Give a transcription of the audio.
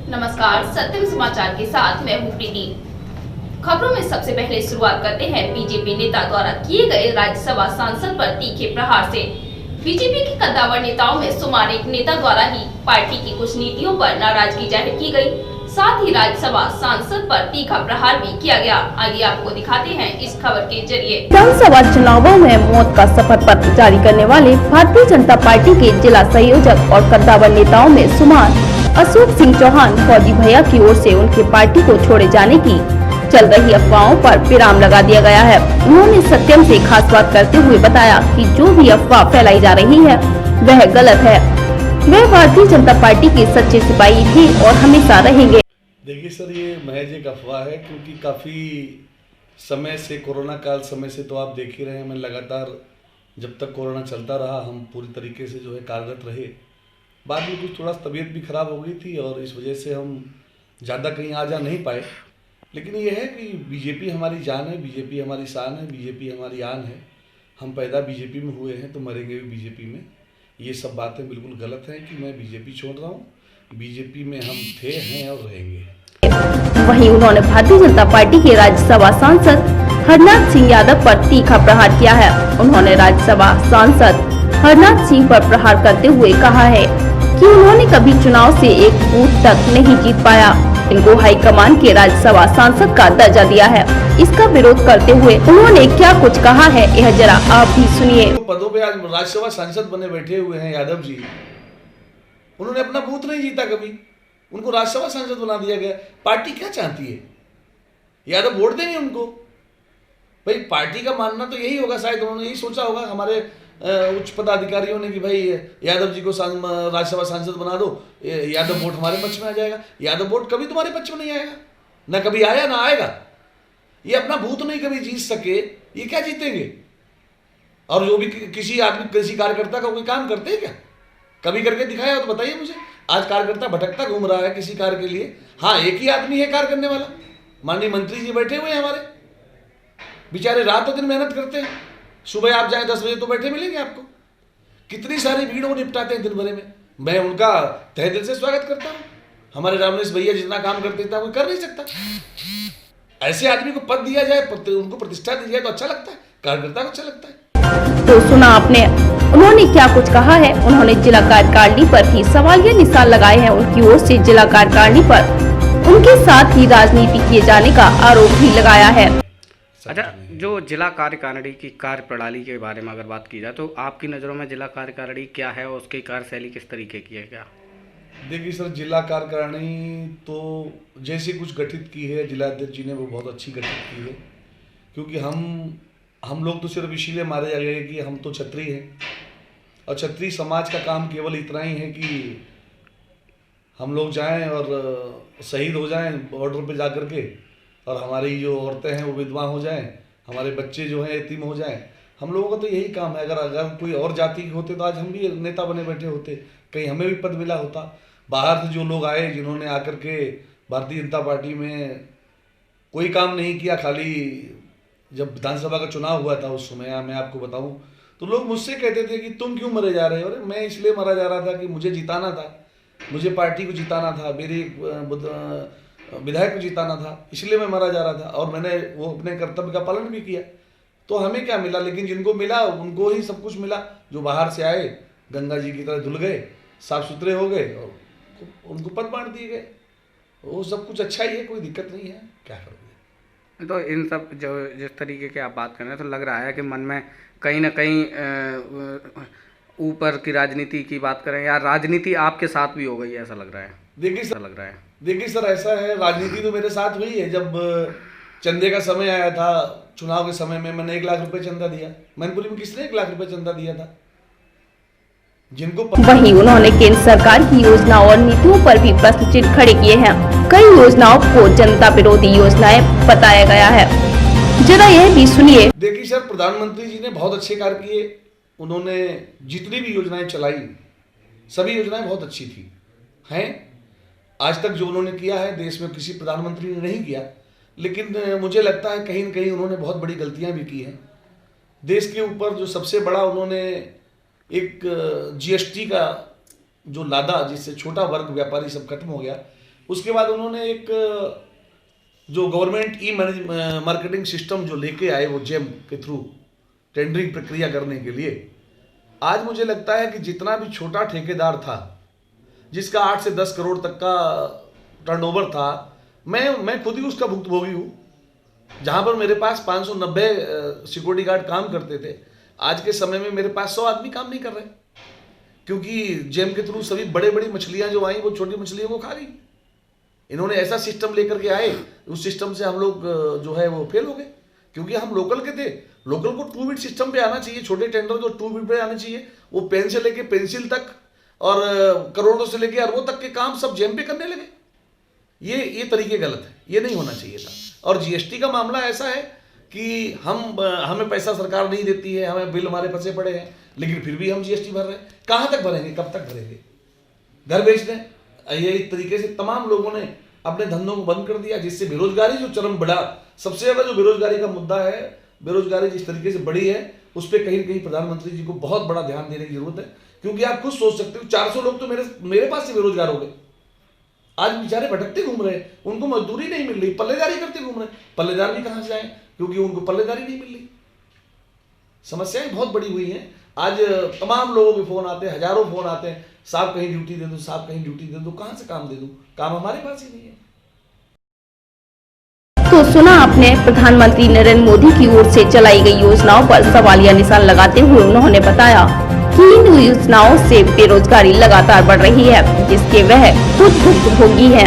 नमस्कार, सत्यम समाचार के साथ मैं हूँ प्रीति। खबरों में सबसे पहले शुरुआत करते हैं बीजेपी नेता द्वारा किए गए राज्यसभा सांसद पर तीखे प्रहार से। बीजेपी के कद्दावर नेताओं में सोमवार एक नेता द्वारा ही पार्टी की कुछ नीतियों पर नाराजगी जाहिर की गई, साथ ही राज्यसभा सांसद पर तीखा प्रहार भी किया गया। आइए आपको दिखाते हैं इस खबर के जरिए। विधानसभा चुनावों में मौत का शपथ पत्र जारी करने वाले भारतीय जनता पार्टी के जिला संयोजक और कद्दावर नेताओं में सोमवार अशोक सिंह चौहान फौजी भैया की ओर से उनके पार्टी को छोड़े जाने की चल रही अफवाहों पर विराम लगा दिया गया है। उन्होंने सत्यम से खास बात करते हुए बताया कि जो भी अफवाह फैलाई जा रही है वह गलत है। वे भारतीय जनता पार्टी के सच्चे सिपाही थे और हमेशा रहेंगे। देखिए सर, ये महज एक अफवाह है, क्योंकि काफ़ी समय से कोरोना काल समय से तो आप देख ही रहे हैं, मैं लगातार जब तक कोरोना चलता रहा हम पूरी तरीके से जो है कार्यरत रहे। बाद में कुछ थोड़ा तबीयत भी ख़राब हो गई थी और इस वजह से हम ज़्यादा कहीं आ जा नहीं पाए। लेकिन ये है कि बीजेपी हमारी जान है, बीजेपी हमारी शान है, बीजेपी हमारी आन है। हम पैदा बीजेपी में हुए हैं तो मरेंगे भी बीजेपी में। ये सब बातें बिल्कुल गलत हैं कि मैं बीजेपी छोड़ रहा हूँ। बीजेपी में हम थे, हैं और रहेंगे। वहीं उन्होंने भारतीय जनता पार्टी के राज्यसभा सांसद हरनाथ सिंह यादव पर तीखा प्रहार किया है। उन्होंने राज्यसभा सांसद हरनाथ सिंह पर प्रहार करते हुए कहा है कि उन्होंने कभी चुनाव से एक बूथ तक नहीं जीत पाया। इनको हाईकमान के राज्यसभा सांसद का दर्जा दिया है। इसका विरोध करते हुए उन्होंने क्या कुछ कहा है, यह जरा आप भी सुनिए। पदों पे आज राज्यसभा सांसद बने बैठे हुए हैं यादव जी, उन्होंने अपना बूथ नहीं जीता कभी, उनको राज्यसभा सांसद बना दिया गया। पार्टी क्या चाहती है? यादव वोट देंगे उनको? भाई पार्टी का मानना तो यही होगा, शायद उन्होंने यही सोचा होगा हमारे उच्च पदाधिकारियों ने कि भाई यादव जी को राज्यसभा सांसद बना दो, यादव वोट हमारे पक्ष में आ जाएगा। यादव वोट कभी तुम्हारे पक्ष में नहीं आएगा, ना कभी आया ना आएगा। ये अपना बूथ नहीं कभी जीत सके, ये क्या जीतेंगे? और जो भी किसी आदमी किसी कार्यकर्ता का कोई काम करते हैं क्या? कभी करके दिखाया हो तो बताइए मुझे। आज कार्यकर्ता भटकता घूम रहा है किसी कार्य के लिए। हाँ, एक ही आदमी है कार्य करने वाला, माननीय मंत्री जी बैठे हुए हैं हमारे, बेचारे रात और दिन मेहनत करते हैं। सुबह आप जाएं 10 बजे तो बैठे मिलेंगे आपको। कितनी सारी भीड़ वो निपटाते हैं दिन भर में। मैं उनका तहे दिल से स्वागत करता हूँ। हमारे रामनेश भैया जितना काम करते थे कोई कर नहीं सकता। ऐसे आदमी को पद दिया जाए, उनको प्रतिष्ठा दी जाए तो अच्छा लगता है, कार्यकर्ता को अच्छा लगता है। तो सुना आपने, उन्होंने क्या कुछ कहा है। उन्होंने जिला कार्यकारिणी पर भी सवालिया निशान लगाए हैं। उनकी ओर से जिला कार्यकारिणी पर उनके साथ ही राजनीति किए जाने का आरोप भी लगाया है। अच्छा, जो जिला कार्यकारिणी की कार्य प्रणाली के बारे में अगर बात की जाए तो आपकी नज़रों में जिला कार्यकारिणी क्या है और उसकी कार्यशैली किस तरीके की है? क्या देखिए सर, जिला कार्यकारिणी तो जैसे कुछ गठित की है जिलाध्यक्ष जी ने, वो बहुत अच्छी गठित की है। क्योंकि हम लोग तो सिर्फ इसीलिए मारे जा गए कि हम तो क्षत्रिय हैं, और क्षत्रिय समाज का काम केवल इतना ही है कि हम लोग जाएं और शहीद हो जाएं बॉर्डर पे जा कर के, और हमारी जो औरतें हैं वो विधवा हो जाएं, हमारे बच्चे जो हैं यतीम हो जाएं। हम लोगों का तो यही काम है। अगर कोई और जाति के होते तो आज हम भी नेता बने बैठे होते, कहीं हमें भी पद मिला होता। बाहर से जो लोग आए जिन्होंने आकर के भारतीय जनता पार्टी में कोई काम नहीं किया, खाली जब विधानसभा का चुनाव हुआ था उस समय मैं आपको बताऊं तो लोग मुझसे कहते थे कि तुम क्यों मरे जा रहे हो? अरे मैं इसलिए मरा जा रहा था कि मुझे जिताना था, मुझे पार्टी को जिताना था, मेरी विधायक को जिताना था, इसलिए मैं मरा जा रहा था। और मैंने वो अपने कर्तव्य का पालन भी किया। तो हमें क्या मिला? लेकिन जिनको मिला उनको ही सब कुछ मिला। जो बाहर से आए गंगा जी की तरह धुल गए, साफ सुथरे हो गए और उनको पद बांट दिए गए। वो सब कुछ अच्छा ही है, कोई दिक्कत नहीं है, क्या करोगे? तो इन सब जो जिस तरीके की आप बात कर रहे हैं तो लग रहा है कि मन में कहीं ना कहीं ऊपर की राजनीति की बात करें या राजनीति आपके साथ भी हो गई है, ऐसा लग रहा है। देखिए सर ऐसा है, राजनीति तो मेरे साथ हुई है। जब चंदे का समय आया था, चुनाव के समय में मैंने 1 लाख रुपए चंदा दिया। मैनपुरी में किसने 1 लाख रुपए चंदा दिया था? जिनको वहीं उन्होंने केंद्र सरकार की योजनाओं और नीतियों पर भी प्रश्न चिन्ह खड़े किए हैं। कई योजनाओं को जनता विरोधी योजनाएं बताया गया है, जरा यह भी सुनिए। देखिए सर, प्रधानमंत्री जी ने बहुत अच्छे कार्य किए। उन्होंने जितनी भी योजनाएं चलाई सभी योजनाएं बहुत अच्छी थी हैं। आज तक जो उन्होंने किया है देश में किसी प्रधानमंत्री ने नहीं किया। लेकिन मुझे लगता है कहीं न कहीं उन्होंने बहुत बड़ी गलतियां भी की हैं। देश के ऊपर जो सबसे बड़ा उन्होंने एक जीएसटी का जो लादा, जिससे छोटा वर्ग व्यापारी सब खत्म हो गया, उसके बाद उन्होंने एक जो गवर्नमेंट ई मार्केटिंग सिस्टम जो लेके आए वो जेम के थ्रू टेंडरिंग प्रक्रिया करने के लिए, आज मुझे लगता है कि जितना भी छोटा ठेकेदार था जिसका 8 से 10 करोड़ तक का टर्नओवर था, मैं खुद ही उसका भुक्तभोगी हूँ। जहाँ पर मेरे पास 590 सिक्योरिटी गार्ड काम करते थे, आज के समय में मेरे पास 100 आदमी काम नहीं कर रहे, क्योंकि जेम के थ्रू सभी बड़े बड़ी मछलियाँ जो आई वो छोटी मछलियों को खा गई। इन्होंने ऐसा सिस्टम लेकर के आए, उस सिस्टम से हम लोग जो है वो फेल हो गए, क्योंकि हम लोकल के थे। लोकल को 2 बिट सिस्टम पे आना चाहिए, छोटे टेंडर जो 2 बिट पे आने चाहिए, वो पेन से लेके पेंसिल तक और करोड़ों से लेके अरबों तक के काम सब जेम पे करने लगे। ये तरीके गलत है, ये नहीं होना चाहिए था। और जीएसटी का मामला ऐसा है कि हमें पैसा सरकार नहीं देती है, हमें बिल हमारे फंसे पड़े हैं, लेकिन फिर भी हम जीएसटी भर रहे हैं। कहाँ तक भरेंगे, कब तक भरेंगे? घर बेच दें। ये इस तरीके से तमाम लोगों ने अपने धंधों को बंद कर दिया, जिससे बेरोजगारी जो चरम बढ़ा। सबसे ज्यादा जो बेरोजगारी का मुद्दा है, बेरोजगारी जिस तरीके से बढ़ी है, उस पर कहीं न कहीं प्रधानमंत्री जी को बहुत बड़ा ध्यान देने की जरूरत है। क्योंकि आप खुद सोच सकते हो, 400 लोग तो मेरे पास से बेरोजगार हो गए। आज बेचारे भटकते घूम रहे हैं, उनको मजदूरी नहीं मिल रही, पल्लेदारी करते घूम रहे हैं। पल्लेदार भी कहाँ से आए, क्योंकि उनको पल्लेदारी नहीं मिल रही। समस्याएं बहुत बड़ी हुई हैं। आज तमाम लोगों के फोन आते हैं, हजारों फोन आते हैं, साहब कहीं ड्यूटी दे दो, साहब कहीं ड्यूटी दे दो। कहाँ से काम दे दूं? काम हमारे पास ही नहीं है। तो सुना आपने प्रधानमंत्री नरेंद्र मोदी की ओर से चलाई गई योजनाओं पर सवालिया निशान लगाते हुए उन्होंने बताया कि इन योजनाओं से बेरोजगारी लगातार बढ़ रही है, जिसके वह खुद भुक्तभोगी है।